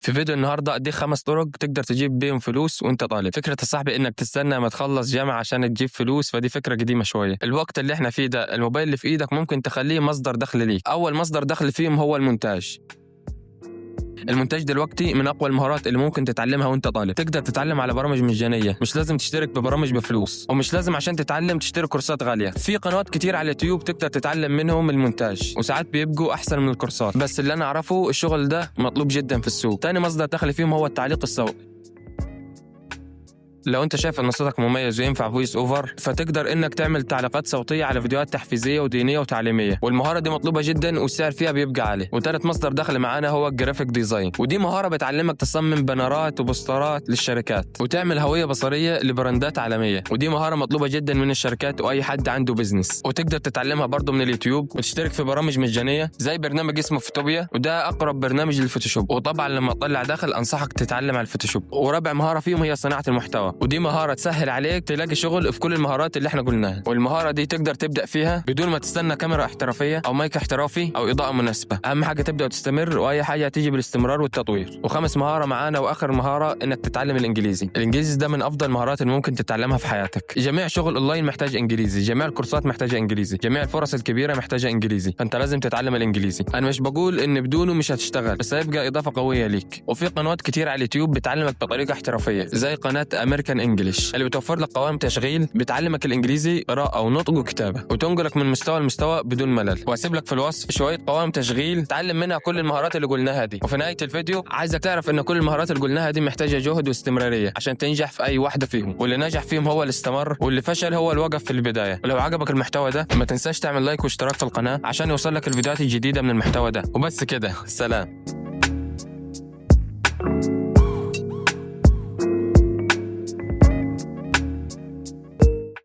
في فيديو النهارده اديك 5 طرق تقدر تجيب بيهم فلوس وانت طالب. فكره يا صاحبي انك تستنى ما تخلص جامعه عشان تجيب فلوس، فدي فكره قديمه شويه. الوقت اللي احنا فيه ده الموبايل اللي في ايدك ممكن تخليه مصدر دخل ليك. اول مصدر دخل فيهم هو المونتاج. المونتاج دلوقتي من اقوى المهارات اللي ممكن تتعلمها وانت طالب. تقدر تتعلم على برامج مجانيه، مش لازم تشترك ببرامج بفلوس، ومش لازم عشان تتعلم تشتري كورسات غاليه. في قنوات كتير على اليوتيوب تقدر تتعلم منهم المونتاج، وساعات بيبقوا احسن من الكورسات. بس اللي انا اعرفه الشغل ده مطلوب جدا في السوق. تاني مصدر دخل فيهم هو التعليق الصوتي. لو انت شايف ان صوتك مميز وينفع فويس اوفر، فتقدر انك تعمل تعليقات صوتيه على فيديوهات تحفيزيه ودينيه وتعليميه، والمهاره دي مطلوبه جدا والسعر فيها بيبقى عالي. وثالث مصدر دخل معانا هو الجرافيك ديزاين، ودي مهاره بتعلمك تصمم بانرات وبوسترات للشركات وتعمل هويه بصريه لبراندات عالميه، ودي مهاره مطلوبه جدا من الشركات واي حد عنده بزنس. وتقدر تتعلمها برضه من اليوتيوب وتشترك في برامج مجانيه زي برنامج اسمه فوتوبيا، وده اقرب برنامج للفوتوشوب. وطبعا لما تطلع دخل انصحك تتعلم على الفوتوشوب. ورابع مهاره فيهم هي صناعه المحتوى، ودي مهارة تسهل عليك تلاقي شغل في كل المهارات اللي احنا قلناها. والمهارة دي تقدر تبدأ فيها بدون ما تستنى كاميرا احترافية أو مايك احترافي أو إضاءة مناسبة. أهم حاجة تبدأ وتستمر، وأي حاجة تيجي بالاستمرار والتطوير. وخامس مهارة معانا وآخر مهارة إنك تتعلم الإنجليزي. الإنجليزي ده من أفضل المهارات اللي ممكن تتعلمها في حياتك. جميع شغل أونلاين محتاج إنجليزي، جميع الكورسات محتاجة إنجليزي، جميع الفرص الكبيرة محتاجة إنجليزي، فأنت لازم تتعلم الإنجليزي. أنا مش بقول إن بدونه مش هتشتغل، بس هيبقى إضافة قوية ليك. وفي قنوات كتير على اليوتيوب بتعلمك بطريقة احترافية زي قناة أمريكان إنجليش اللي بتوفر لك قوائم تشغيل بتعلمك الانجليزي قراءة ونطق وكتابة وتنقلك من مستوى لمستوى بدون ملل. واسيب لك في الوصف شوية قوائم تشغيل تعلم منها كل المهارات اللي قلناها دي. وفي نهاية الفيديو عايزك تعرف ان كل المهارات اللي قلناها دي محتاجة جهد واستمرارية عشان تنجح في اي واحدة فيهم، واللي نجح فيهم هو اللي استمر، واللي فشل هو اللي وقف في البداية. ولو عجبك المحتوى ده ما تنساش تعمل لايك واشتراك في القناة عشان يوصل لك الفيديوهات الجديدة من المحتوى ده. وبس كده، سلام.